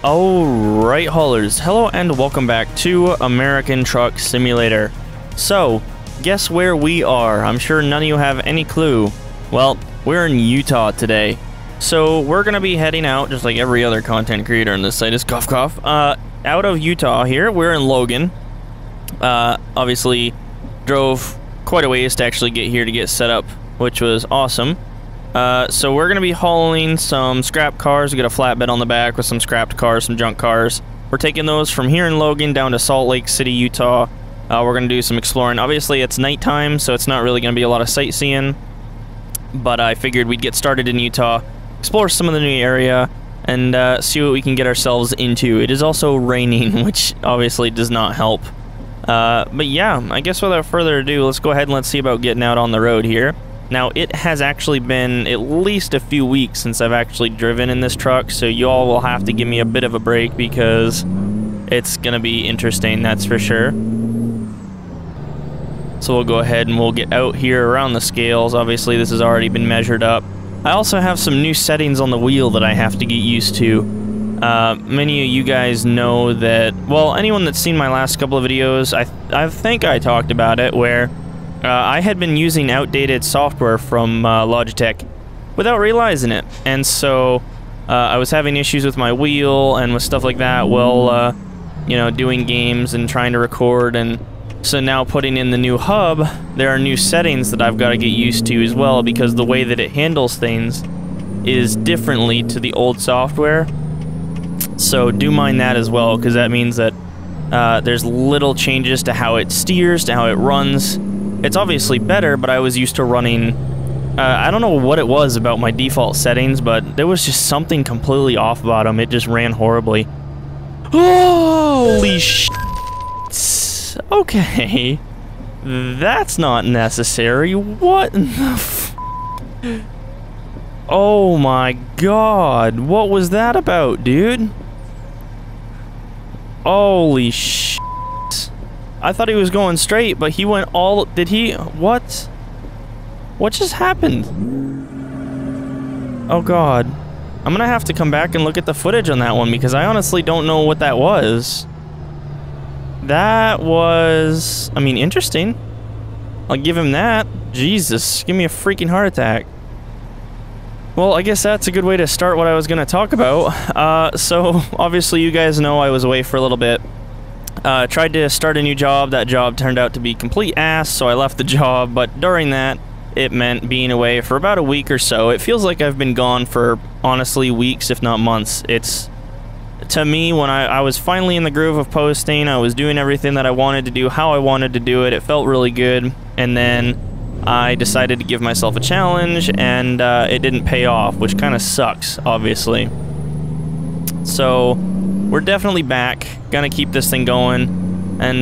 Alright, haulers, hello and welcome back to American Truck Simulator. So, guess where we are? I'm sure none of you have any clue. Well, we're in Utah today. So, we're gonna be heading out, just like every other content creator on this site is cough cough, out of Utah here. We're in Logan. Obviously, drove quite a ways to actually get here to get set up, which was awesome. So we're going to be hauling some scrap cars. We got a flatbed on the back with some scrapped cars, some junk cars. We're taking those from here in Logan down to Salt Lake City, Utah. We're going to do some exploring. Obviously, it's nighttime, so it's not really going to be a lot of sightseeing. But I figured we'd get started in Utah, explore some of the new area, and see what we can get ourselves into. It is also raining, which obviously does not help. But yeah, I guess without further ado, let's go ahead and let's see about getting out on the road here. Now, it has actually been at least a few weeks since I've actually driven in this truck, so you all will have to give me a bit of a break because it's gonna be interesting, that's for sure. So we'll go ahead and we'll get out here around the scales. Obviously, this has already been measured up. I also have some new settings on the wheel that I have to get used to. Many of you guys know that, well, anyone that's seen my last couple of videos, I think I talked about it, where I had been using outdated software from Logitech without realizing it, and so I was having issues with my wheel and with stuff like that while, you know, doing games and trying to record, and so now putting in the new hub, there are new settings that I've got to get used to as well, because the way that it handles things is differently to the old software. So do mind that as well, because that means that there's little changes to how it steers, to how it runs. It's obviously better, but I was used to running... I don't know what it was about my default settings, but there was just something completely off about them. It just ran horribly. Holy shit! Okay. That's not necessary. What in the f... Oh my god. What was that about, dude? Holy shit. I thought he was going straight, but he went all... Did he... What? What just happened? Oh god. I'm gonna have to come back and look at the footage on that one, because I honestly don't know what that was. That was... I mean, interesting. I'll give him that. Jesus, give me a freaking heart attack. Well, I guess that's a good way to start what I was gonna talk about. So, obviously you guys know I was away for a little bit. Tried to start a new job. That job turned out to be complete ass, so I left the job, but during that, it meant being away for about a week or so. It feels like I've been gone for, honestly, weeks, if not months. It's, to me, when I was finally in the groove of posting, I was doing everything that I wanted to do, how I wanted to do it, it felt really good, and then I decided to give myself a challenge, and it didn't pay off, which kind of sucks, obviously. So, we're definitely back, gonna keep this thing going, and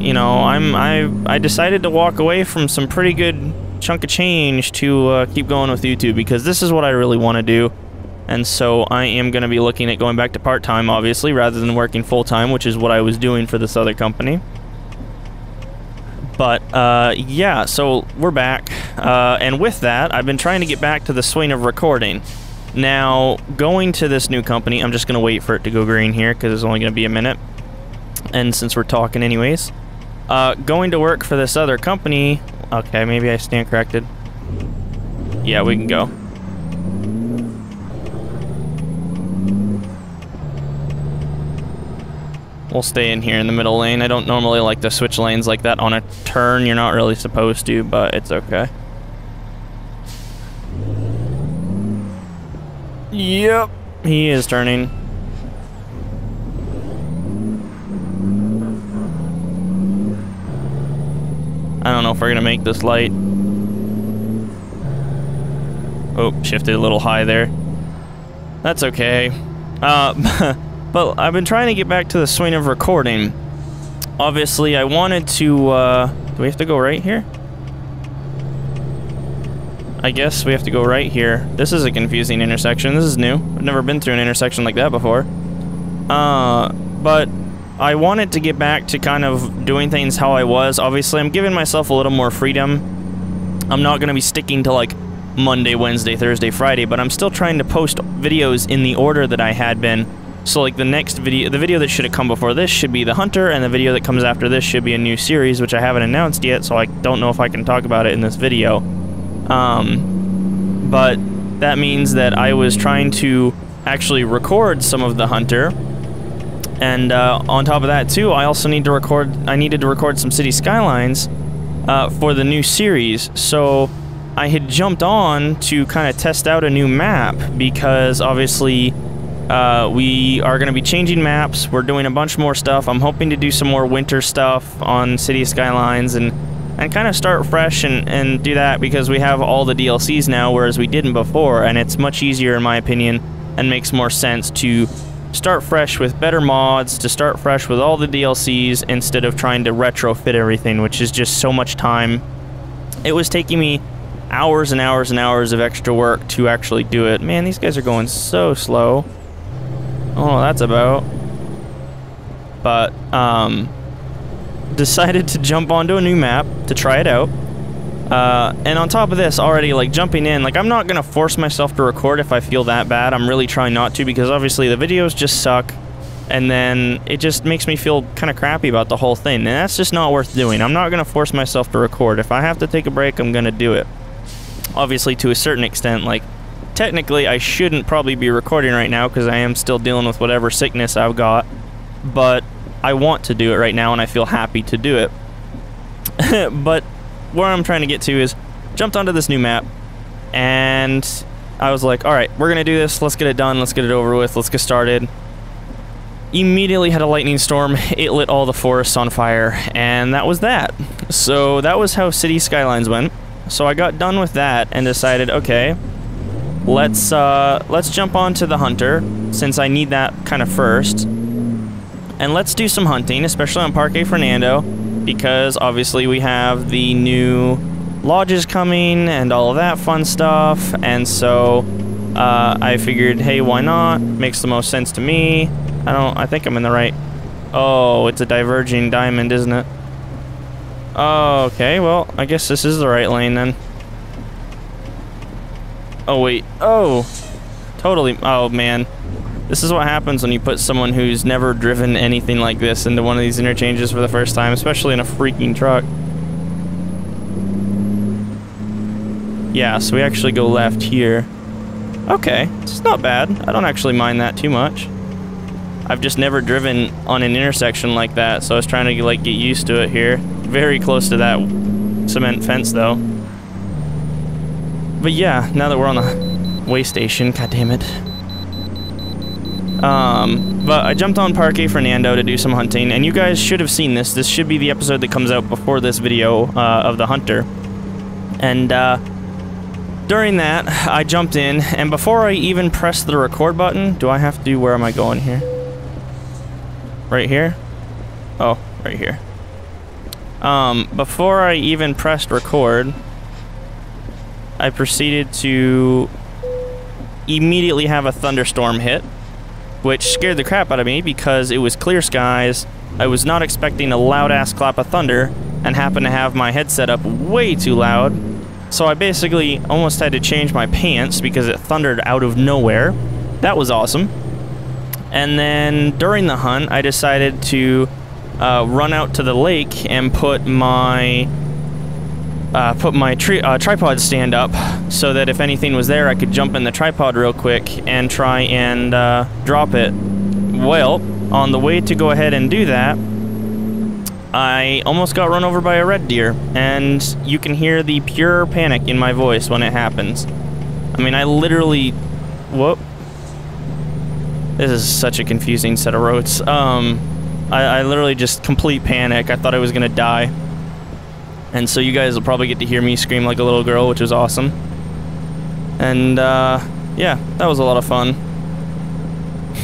you know, I decided to walk away from some pretty good chunk of change to keep going with YouTube, because this is what I really want to do, and so I am gonna be looking at going back to part-time, obviously, rather than working full-time, which is what I was doing for this other company. But yeah, so we're back, and with that, I've been trying to get back to the swing of recording. Now, going to this new company, I'm just going to wait for it to go green here, because it's only going to be a minute. And since we're talking anyways, going to work for this other company... Okay, maybe I stand corrected. Yeah, we can go. We'll stay in here in the middle lane. I don't normally like to switch lanes like that on a turn. You're not really supposed to, but it's okay. Yep, he is turning. I don't know if we're gonna make this light. Oh, shifted a little high there. That's okay. But I've been trying to get back to the swing of recording. Obviously, I wanted to, do we have to go right here? I guess we have to go right here. This is a confusing intersection. This is new. I've never been through an intersection like that before. But I wanted to get back to kind of doing things how I was. Obviously, I'm giving myself a little more freedom. I'm not going to be sticking to, like, Monday, Wednesday, Thursday, Friday, but I'm still trying to post videos in the order that I had been, So like the next video, the video that should have come before this should be the hunter, and the video that comes after this should be a new series, which I haven't announced yet, so I don't know if I can talk about it in this video. But that means that I was trying to actually record some of the hunter, and on top of that too, I also need to record. I needed to record some City Skylines for the new series. So I had jumped on to kind of test out a new map because obviously we are going to be changing maps. We're doing a bunch more stuff. I'm hoping to do some more winter stuff on City Skylines and kind of start fresh and do that because we have all the DLCs now, whereas we didn't before, and it's much easier in my opinion and makes more sense to start fresh with better mods, to start fresh with all the DLCs instead of trying to retrofit everything, which is just so much time. It was taking me hours and hours and hours of extra work to actually do it. Man, these guys are going so slow. Oh, that's about. But, decided to jump onto a new map to try it out. And on top of this, already, like, jumping in, like, I'm not gonna force myself to record if I feel that bad. I'm really trying not to, because obviously the videos just suck, and then it just makes me feel kind of crappy about the whole thing, and that's just not worth doing. I'm not gonna force myself to record. If I have to take a break, I'm gonna do it. Obviously, to a certain extent, like, technically, I shouldn't probably be recording right now because I am still dealing with whatever sickness I've got, but I want to do it right now and I feel happy to do it. But where I'm trying to get to is, jumped onto this new map, and I was like, alright, we're gonna do this, let's get it done, let's get it over with, let's get started. Immediately had a lightning storm, it lit all the forests on fire, and that was that. So that was how City Skylines went. So I got done with that and decided, okay, let's jump onto the hunter, since I need that kind of first. And let's do some hunting, especially on Parque Fernando, because obviously we have the new lodges coming and all of that fun stuff. And so I figured, hey, why not? Makes the most sense to me. I think I'm in the right. Oh, it's a diverging diamond, isn't it? Oh, okay, well, I guess this is the right lane then. Oh, wait. Oh, totally. Oh, man. This is what happens when you put someone who's never driven anything like this into one of these interchanges for the first time, especially in a freaking truck. Yeah, so we actually go left here. Okay, it's not bad. I don't actually mind that too much. I've just never driven on an intersection like that, so I was trying to, like, get used to it here. Very close to that cement fence, though. But yeah, now that we're on the way station, god damn it. But I jumped on Parque Fernando to do some hunting, and you guys should have seen this. This should be the episode that comes out before this video of the hunter. And during that, I jumped in, and before I even pressed the record button, do I have to do, where am I going here? Right here? Oh, right here. Before I even pressed record, I proceeded to immediately have a thunderstorm hit, which scared the crap out of me because it was clear skies. I was not expecting a loud-ass clap of thunder and happened to have my headset up way too loud. So I basically almost had to change my pants because it thundered out of nowhere. That was awesome. And then during the hunt, I decided to run out to the lake and put my tripod stand up so that if anything was there, I could jump in the tripod real quick and try and drop it. Well, on the way to go ahead and do that, I almost got run over by a red deer, and you can hear the pure panic in my voice when it happens. I mean, I literally... Whoop. This is such a confusing set of roads. I literally just complete panic. I thought I was gonna die. And so you guys will probably get to hear me scream like a little girl, which was awesome. And, yeah, that was a lot of fun.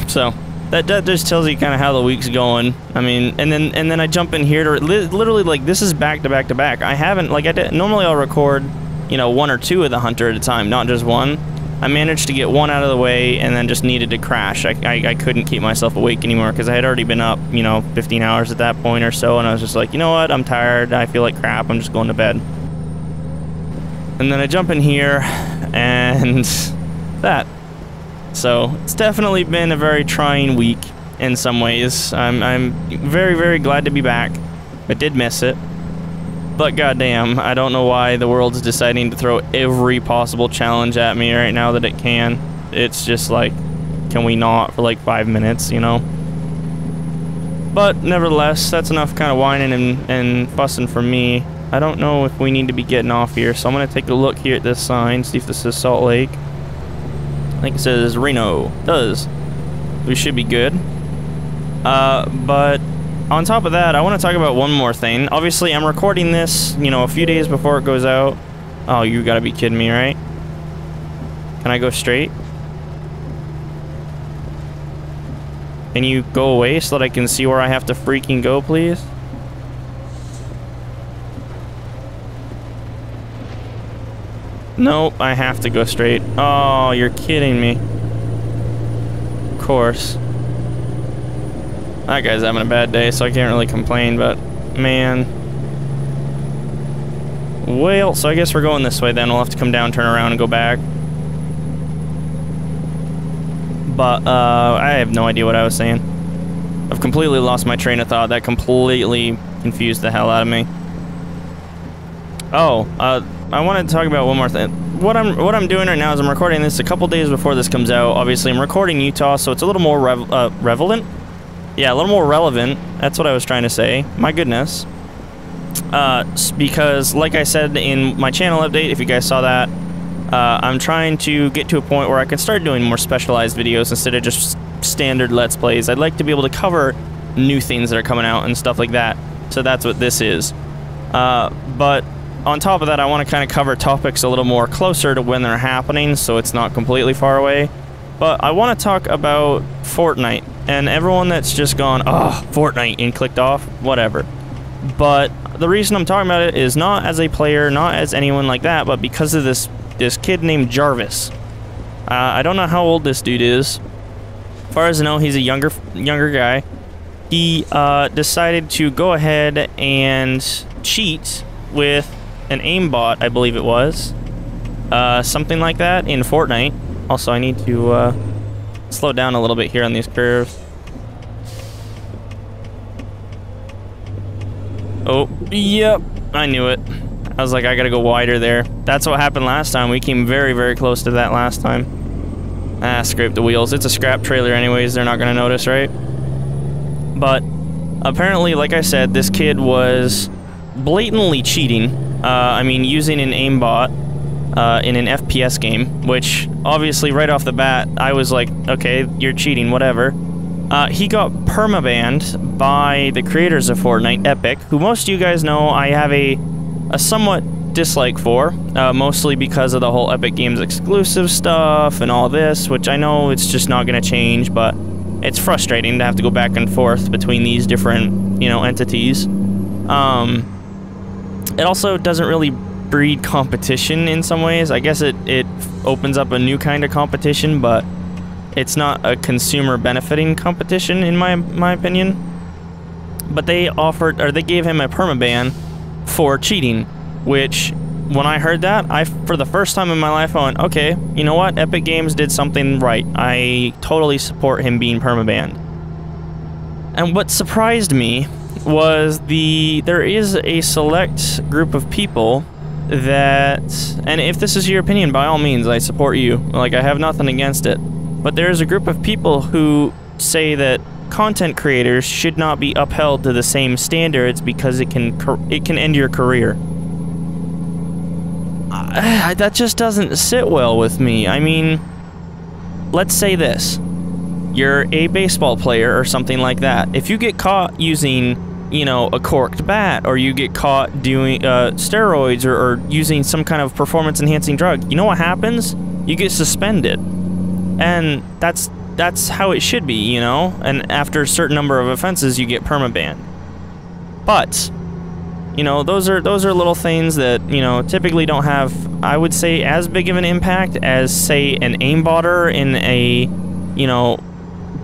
So, that just tells you kind of how the week's going. I mean, and then I jump in here to, literally, like, this is back to back to back. I haven't, like, normally I'll record, you know, 1 or 2 of the hunter at a time, not just one. I managed to get one out of the way and then just needed to crash. I couldn't keep myself awake anymore because I had already been up, you know, 15 hours at that point or so, and I was just like, you know what, I'm tired, I feel like crap, I'm just going to bed. And then I jump in here, and that. So it's definitely been a very trying week in some ways. I'm very, very glad to be back. I did miss it. But goddamn, I don't know why the world's deciding to throw every possible challenge at me right now that it can. It's just like, can we not for like 5 minutes, you know? But nevertheless, that's enough kind of whining and fussing for me. I don't know if we need to be getting off here, so I'm going to take a look here at this sign, see if this is Salt Lake. I think it says Reno. It does. We should be good. But on top of that, I want to talk about one more thing. Obviously, I'm recording this, you know, a few days before it goes out. Oh, you gotta be kidding me, right? Can I go straight? Can you go away so that I can see where I have to freaking go, please? Nope, I have to go straight. Oh, you're kidding me. Of course. That guy's having a bad day, so I can't really complain, but man. Well, so I guess we're going this way then. We'll have to come down, turn around, and go back. But, I have no idea what I was saying. I've completely lost my train of thought. That completely confused the hell out of me. Oh, I wanted to talk about one more thing. What I'm doing right now is I'm recording this a couple days before this comes out. Obviously, I'm recording Utah, so it's a little more relevant. Yeah, a little more relevant. That's what I was trying to say. My goodness. Because, like I said in my channel update, if you guys saw that, I'm trying to get to a point where I can start doing more specialized videos instead of just standard Let's Plays. I'd like to be able to cover new things that are coming out and stuff like that. So that's what this is. But on top of that, I want to kind of cover topics a little more closer to when they're happening, so it's not completely far away. But I want to talk about Fortnite. And everyone that's just gone, oh, Fortnite, and clicked off, whatever. But the reason I'm talking about it is not as a player, not as anyone like that, but because of this kid named Jarvis. I don't know how old this dude is. As far as I know, he's a younger guy. He decided to go ahead and cheat with an aimbot, I believe it was. Something like that in Fortnite. Also, I need to slow down a little bit here on these curves. Oh, yep, I knew it. I was like, I gotta go wider there. That's what happened last time. We came very, very close to that last time. Ah, scrape the wheels. It's a scrap trailer anyways. They're not gonna notice, right? But apparently, like I said, this kid was blatantly cheating. I mean, using an aimbot in an FPS game, which obviously right off the bat, I was like, okay, you're cheating, whatever. He got permabanned by the creators of Fortnite, Epic, who most of you guys know I have a somewhat dislike for, mostly because of the whole Epic Games exclusive stuff and all this, which I know it's just not going to change, but it's frustrating to have to go back and forth between these different, you know, entities. It also doesn't really breed competition in some ways. I guess it opens up a new kind of competition, but it's not a consumer benefiting competition in my opinion. But they offered, or they gave him a permaban for cheating, which when I heard that, for the first time in my life, I went, okay, you know what? Epic Games did something right. I totally support him being permabanned. And what surprised me was there is a select group of people that, and if this is your opinion, by all means, I support you. Like, I have nothing against it. But there's a group of people who say that content creators should not be upheld to the same standards because it can end your career. That just doesn't sit well with me. I mean, let's say this. You're a baseball player or something like that. If you get caught using, you know, a corked bat, or you get caught doing steroids or using some kind of performance-enhancing drug, you know what happens? You get suspended. And that's how it should be, you know? And after a certain number of offenses, you get permabanned. But, you know, those are little things that, you know, typically don't have, I would say, as big of an impact as, say, an aimbotter in a, you know,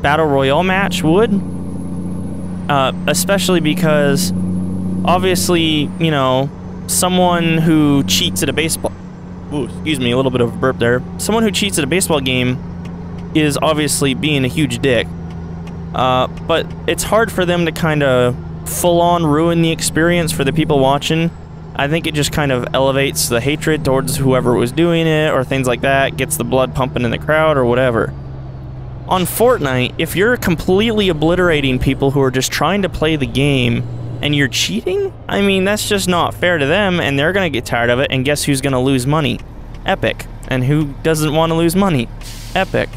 Battle Royale match would. Especially because, obviously, you know, someone who cheats at a baseball... Ooh, excuse me, a little bit of a burp there. Someone who cheats at a baseball game is obviously being a huge dick. But it's hard for them to kind of full-on ruin the experience for the people watching. I think it just kind of elevates the hatred towards whoever was doing it, or things like that, gets the blood pumping in the crowd, or whatever. On Fortnite, if you're completely obliterating people who are just trying to play the game, and you're cheating, I mean, that's just not fair to them, and they're gonna get tired of it, and guess who's gonna lose money? Epic. And who doesn't want to lose money? Epic.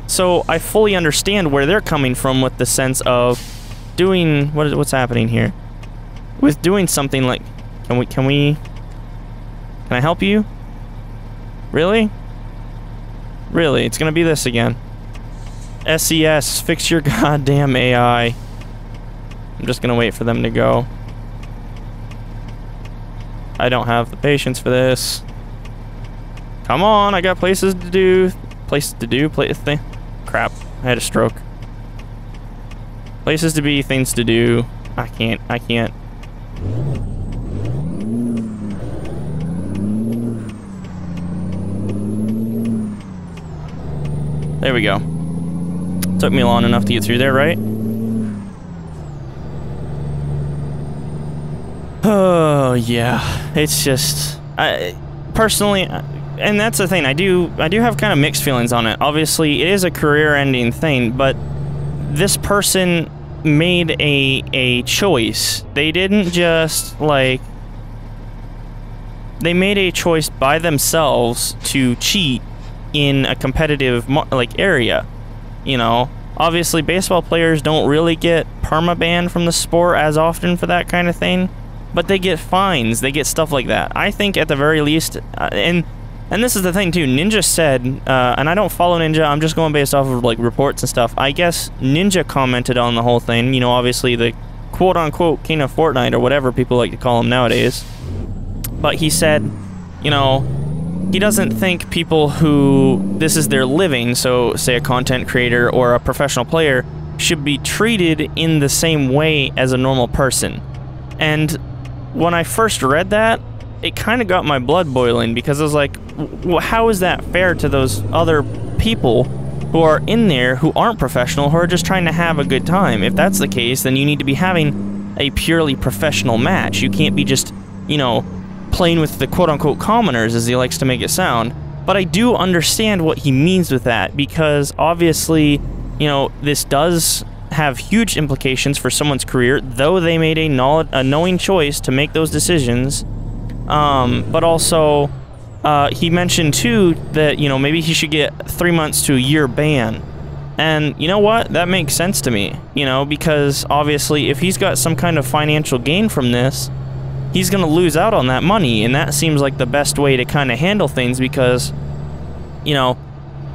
So I fully understand where they're coming from with the sense of doing what's happening here. With doing something like, can I help you? Really? Really? It's gonna be this again. SES, fix your goddamn AI. I'm just gonna wait for them to go. I don't have the patience for this. Come on, I got places to do. Crap, I had a stroke. Places to be, things to do. I can't. There we go. Took me long enough to get through there, right? Oh, yeah. It's just... personally... And that's the thing, I do have kind of mixed feelings on it. Obviously, it is a career-ending thing, but this person made a choice. They didn't just, like... They made a choice by themselves to cheat in a competitive, like, area. You know? Obviously, baseball players don't really get perma-banned from the sport as often for that kind of thing, but they get fines, they get stuff like that. I think at the very least, and this is the thing too, Ninja said, and I don't follow Ninja, I'm just going based off of like reports and stuff. I guess Ninja commented on the whole thing, you know, obviously the quote-unquote king of Fortnite, or whatever people like to call him nowadays. But he said, you know, he doesn't think people who this is their living, so say a content creator or a professional player, should be treated in the same way as a normal person. And when I first read that, it kind of got my blood boiling, because I was like, how is that fair to those other people who are in there who aren't professional, who are just trying to have a good time? If that's the case, then you need to be having a purely professional match. You can't be just, you know, playing with the quote-unquote commoners, as he likes to make it sound. But I do understand what he means with that, because obviously, you know, this does have huge implications for someone's career, though they made a knowing choice to make those decisions. But also, he mentioned too that, you know, maybe he should get 3 months to a year ban. And you know what? That makes sense to me, you know, because obviously if he's got some kind of financial gain from this, he's gonna lose out on that money, and that seems like the best way to kind of handle things, because, you know,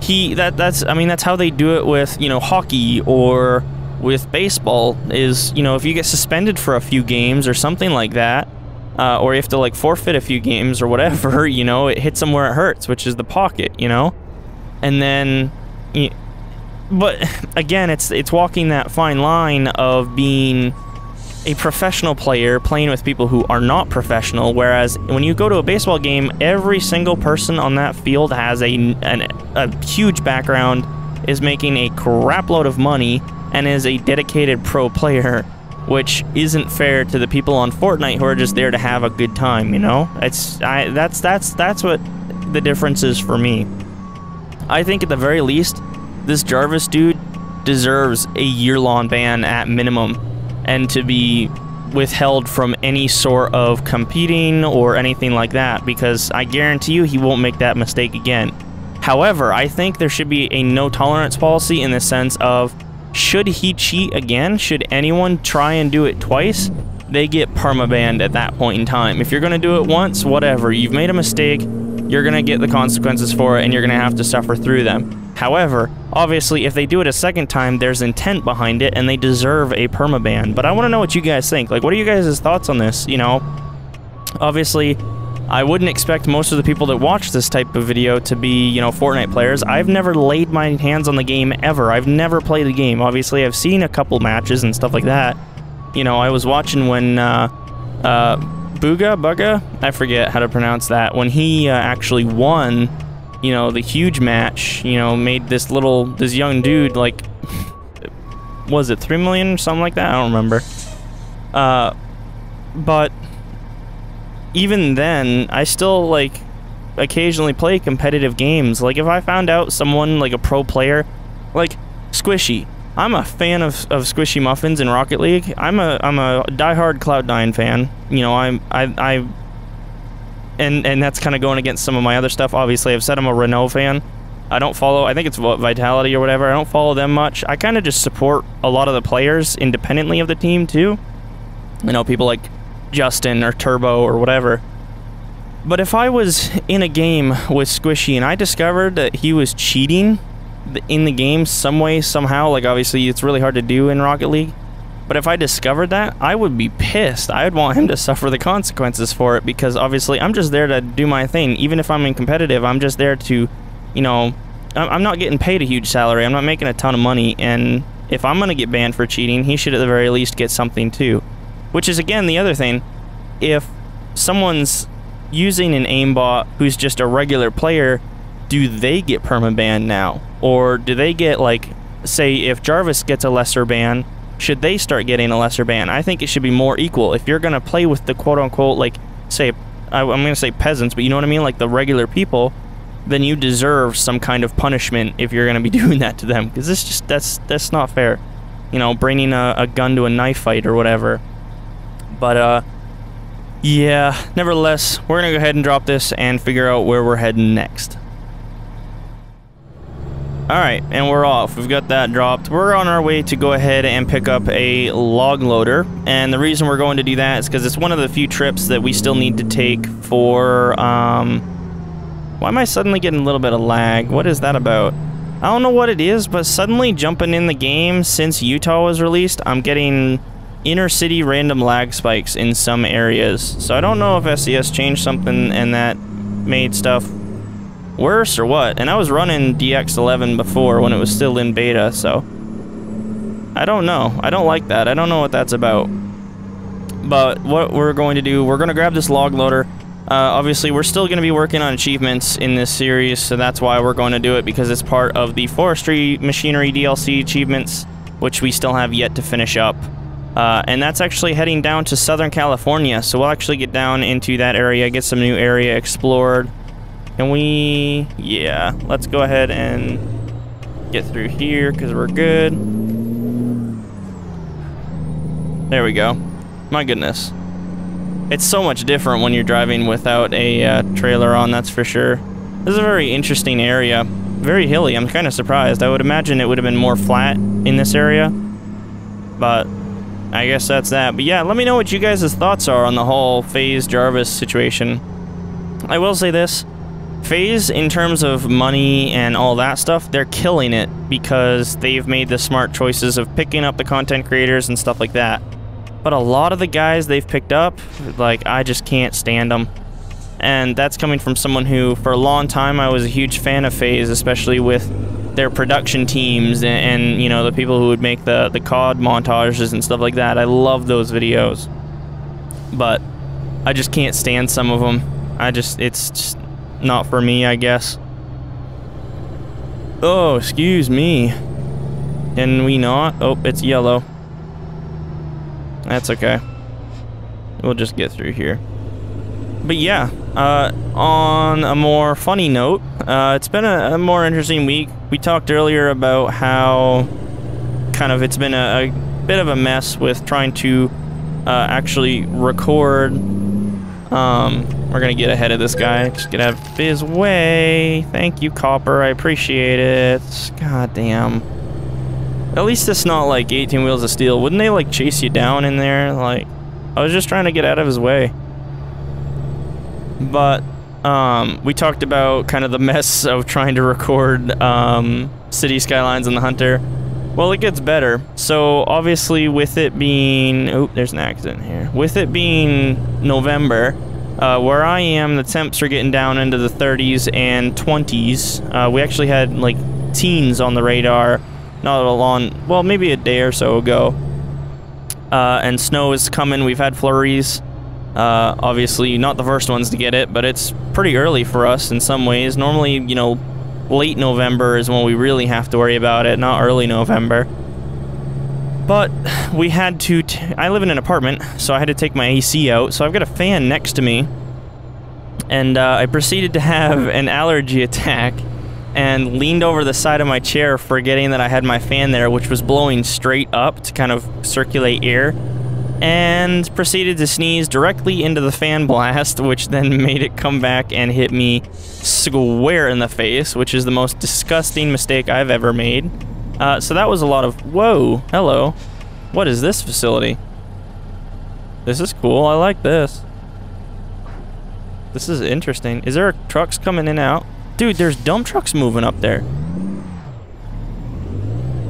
I mean, that's how they do it with, you know, hockey or with baseball, is, you know, if you get suspended for a few games or something like that, or you have to, like, forfeit a few games or whatever, you know, it hits them where it hurts, which is the pocket, you know? And then, but, again, it's walking that fine line of being a professional player playing with people who are not professional, whereas when you go to a baseball game, every single person on that field has a huge background, is making a crap load of money, and is a dedicated pro player, which isn't fair to the people on Fortnite who are just there to have a good time, you know? That's what the difference is for me. I think at the very least, this Jarvis dude deserves a year-long ban at minimum, and to be withheld from any sort of competing or anything like that, because I guarantee you he won't make that mistake again. However, I think there should be a no-tolerance policy in the sense of, should he cheat again, should anyone try and do it twice, they get permabanned at that point in time. If you're going to do it once, whatever, you've made a mistake, you're going to get the consequences for it, and you're going to have to suffer through them. However, obviously, if they do it a second time, there's intent behind it, and they deserve a permaban. But I want to know what you guys think. Like, what are you guys' thoughts on this, you know? Obviously, I wouldn't expect most of the people that watch this type of video to be, you know, Fortnite players. I've never laid my hands on the game ever. I've never played the game. Obviously, I've seen a couple matches and stuff like that. You know, I was watching when, Bugga? I forget how to pronounce that. When he actually won, you know, the huge match, you know, made this young dude, like, was it 3 million or something like that? I don't remember. But even then, I still, like, occasionally play competitive games. Like, if I found out someone, like, a pro player, like, Squishy. I'm a fan of Squishy Muffins in Rocket League. I'm a diehard Cloud9 fan. You know, and that's kind of going against some of my other stuff. Obviously, I've said I'm a Renault fan. I don't follow, I think it's Vitality or whatever. I don't follow them much. I kind of just support a lot of the players independently of the team, too. You know, people like Justin or Turbo or whatever. But if I was in a game with Squishy and I discovered that he was cheating in the game some way, somehow, like obviously it's really hard to do in Rocket League, but if I discovered that, I would be pissed. I would want him to suffer the consequences for it, because obviously I'm just there to do my thing. Even if I'm in competitive, I'm just there to, you know, I'm not getting paid a huge salary. I'm not making a ton of money, and if I'm going to get banned for cheating, he should at the very least get something too. Which is, again, the other thing. If someone's using an aimbot who's just a regular player, do they get permabanned now? Or do they get, like, say, if Jarvis gets a lesser ban, should they start getting a lesser ban? I think it should be more equal. If you're going to play with the quote-unquote, like, say, I'm going to say peasants, but you know what I mean? Like, the regular people, then you deserve some kind of punishment if you're going to be doing that to them. Because this just, that's not fair. You know, bringing a gun to a knife fight or whatever. But, yeah, nevertheless, we're going to go ahead and drop this and figure out where we're heading next. Alright, and we're off. We've got that dropped. We're on our way to go ahead and pick up a log loader, and the reason we're going to do that is because it's one of the few trips that we still need to take for, why am I suddenly getting a little bit of lag? What is that about? I don't know what it is, but suddenly jumping in the game since Utah was released, I'm getting inner city random lag spikes in some areas. So I don't know if SES changed something and that made stuff worse or what. And I was running DX11 before when it was still in beta, so I don't know. I don't like that. I don't know what that's about. But what we're going to do, we're going to grab this log loader. Obviously, we're still going to be working on achievements in this series, so that's why we're going to do it, because it's part of the Forestry Machinery DLC achievements, which we still have yet to finish up. And that's actually heading down to Southern California, so we'll actually get down into that area, get some new area explored. And we... yeah, let's go ahead and get through here, because we're good. There we go. My goodness. It's so much different when you're driving without a trailer on, that's for sure. This is a very interesting area. Very hilly. I'm kind of surprised. I would imagine it would have been more flat in this area. But I guess that's that. But yeah, let me know what you guys' thoughts are on the whole FaZe Jarvis situation. I will say this. FaZe, in terms of money and all that stuff, they're killing it because they've made the smart choices of picking up the content creators and stuff like that. But a lot of the guys they've picked up, like, I just can't stand them. And that's coming from someone who, for a long time, I was a huge fan of FaZe, especially with their production teams and you know, the people who would make the COD montages and stuff like that. I love those videos. But I just can't stand some of them. It's just not for me, I guess. Oh, excuse me. Can we not? Oh, it's yellow. That's okay. We'll just get through here. But yeah, on a more funny note, it's been a more interesting week. We talked earlier about how kind of it's been a bit of a mess with trying to actually record. We're gonna get ahead of this guy. Just get out of his way. Thank you, Copper. I appreciate it. God damn. At least it's not like 18 Wheels of Steel. Wouldn't they like chase you down in there? Like, I was just trying to get out of his way. But we talked about kind of the mess of trying to record City Skylines and the Hunter. Well, it gets better. So obviously, with it being... oh, there's an accident here. With it being November, where I am, the temps are getting down into the 30s and 20s. We actually had like teens on the radar not long, well, maybe a day or so ago. And snow is coming. We've had flurries. Obviously not the first ones to get it, but it's pretty early for us in some ways. Normally, you know, late November is when we really have to worry about it, not early November. But we had to, I live in an apartment, so I had to take my AC out, so I've got a fan next to me. And I proceeded to have an allergy attack and leaned over the side of my chair, forgetting that I had my fan there, which was blowing straight up to kind of circulate air, and proceeded to sneeze directly into the fan blast, which then made it come back and hit me square in the face, which is the most disgusting mistake I've ever made. So that was a lot of... Whoa, hello. What is this facility? This is cool, I like this. This is interesting. Is there trucks coming in and out? Dude, there's dump trucks moving up there.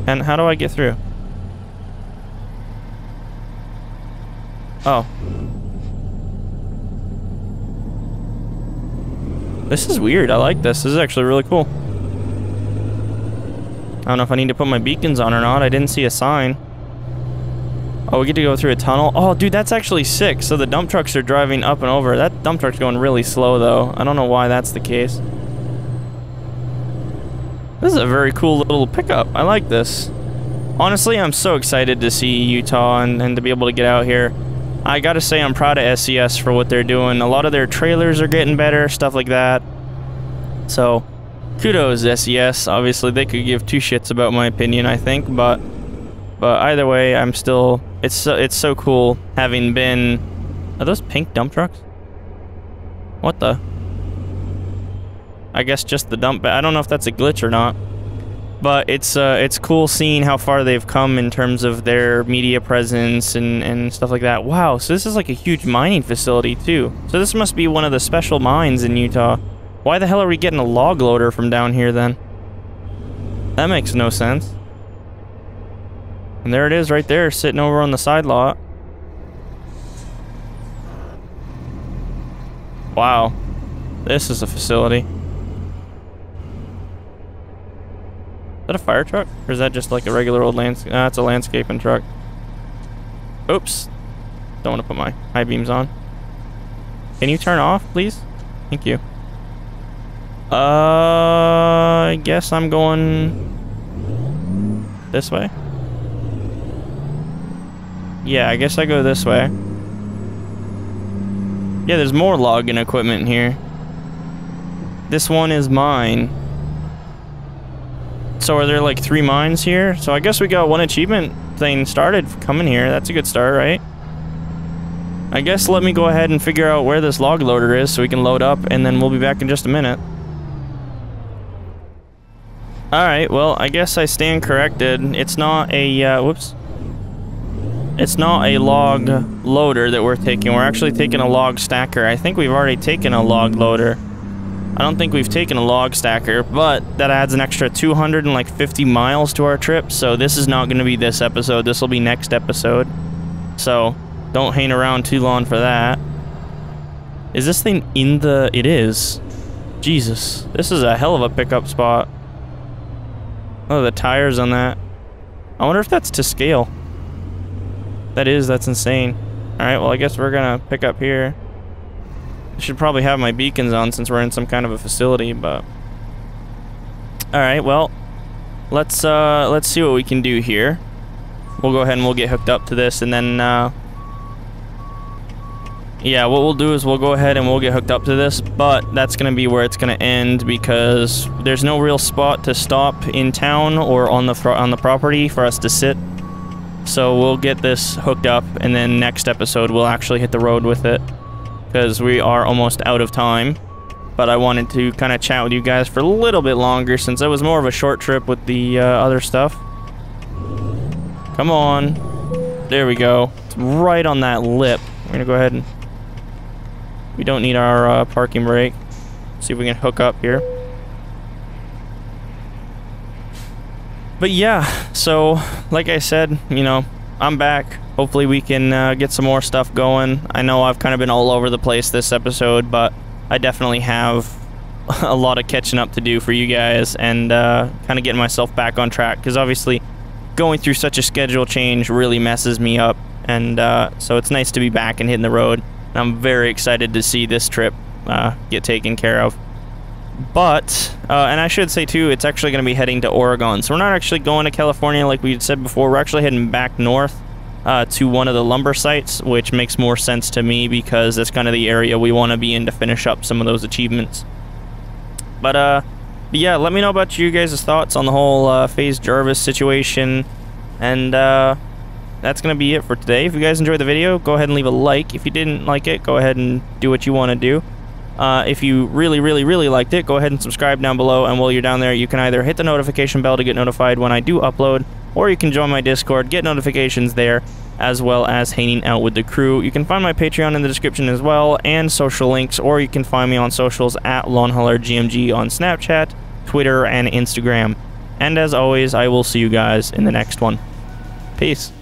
And how do I get through? Oh. This is weird. I like this. This is actually really cool. I don't know if I need to put my beacons on or not. I didn't see a sign. Oh, we get to go through a tunnel. Oh, dude, that's actually sick. So the dump trucks are driving up and over. That dump truck's going really slow, though. I don't know why that's the case. This is a very cool little pickup. I like this. Honestly, I'm so excited to see Utah and to be able to get out here. I gotta say, I'm proud of SCS for what they're doing. A lot of their trailers are getting better, stuff like that. So, kudos, SCS. Obviously, they could give two shits about my opinion, I think, but either way, I'm still... It's so cool having been... Are those pink dump trucks? What the... I guess just the dump... I don't know if that's a glitch or not. But it's cool seeing how far they've come in terms of their media presence and stuff like that. Wow, so this is like a huge mining facility too. So this must be one of the special mines in Utah. Why the hell are we getting a log loader from down here then? That makes no sense. And there it is right there, sitting over on the side lot. Wow, this is a facility. Is that a fire truck? Or is that just like a regular old it's a landscaping truck. Oops. Don't want to put my high beams on. Can you turn off, please? Thank you. I guess I'm going... this way? Yeah, I guess I go this way. Yeah, there's more logging equipment here. This one is mine. So are there like 3 mines here? So I guess we got one achievement thing started coming here. That's a good start, right? I guess let me go ahead and figure out where this log loader is so we can load up, and then we'll be back in just a minute. Alright, well, I guess I stand corrected. It's not a, whoops. It's not a log loader that we're taking. We're actually taking a log stacker. I think we've already taken a log loader. I don't think we've taken a log stacker, but that adds an extra 250 miles to our trip, so this is not going to be this episode. This will be next episode. So, don't hang around too long for that. Is this thing in the... It is. Jesus. This is a hell of a pickup spot. Oh, the tires on that. I wonder if that's to scale. That is, that's insane. Alright, well, I guess we're going to pick up here. I should probably have my beacons on since we're in some kind of a facility, but... Alright, well, let's see what we can do here. We'll go ahead and we'll get hooked up to this, and then, yeah, what we'll do is we'll go ahead and we'll get hooked up to this, but that's going to be where it's going to end because there's no real spot to stop in town or on the property for us to sit. So we'll get this hooked up, and then next episode we'll actually hit the road with it. Because we are almost out of time. But I wanted to kind of chat with you guys for a little bit longer since it was more of a short trip with the other stuff. Come on. There we go. It's right on that lip. We're going to go ahead and... We don't need our parking brake. See if we can hook up here. But yeah, so like I said, you know, I'm back. Hopefully we can get some more stuff going. I know I've kind of been all over the place this episode, but I definitely have a lot of catching up to do for you guys and kind of getting myself back on track, because obviously going through such a schedule change really messes me up, and so it's nice to be back and hitting the road. And I'm very excited to see this trip get taken care of. But, and I should say too, it's actually going to be heading to Oregon. So we're not actually going to California like we said before. We're actually heading back north to one of the lumber sites, which makes more sense to me because that's kind of the area we want to be in to finish up some of those achievements. But yeah, let me know about you guys' thoughts on the whole FaZe Jarvis situation. And that's going to be it for today. If you guys enjoyed the video, go ahead and leave a like. If you didn't like it, go ahead and do what you want to do. If you really, really, really liked it, go ahead and subscribe down below, and while you're down there, you can either hit the notification bell to get notified when I do upload, or you can join my Discord, get notifications there, as well as hanging out with the crew. You can find my Patreon in the description as well, and social links, or you can find me on socials at Longhauler GMG on Snapchat, Twitter, and Instagram. And as always, I will see you guys in the next one. Peace.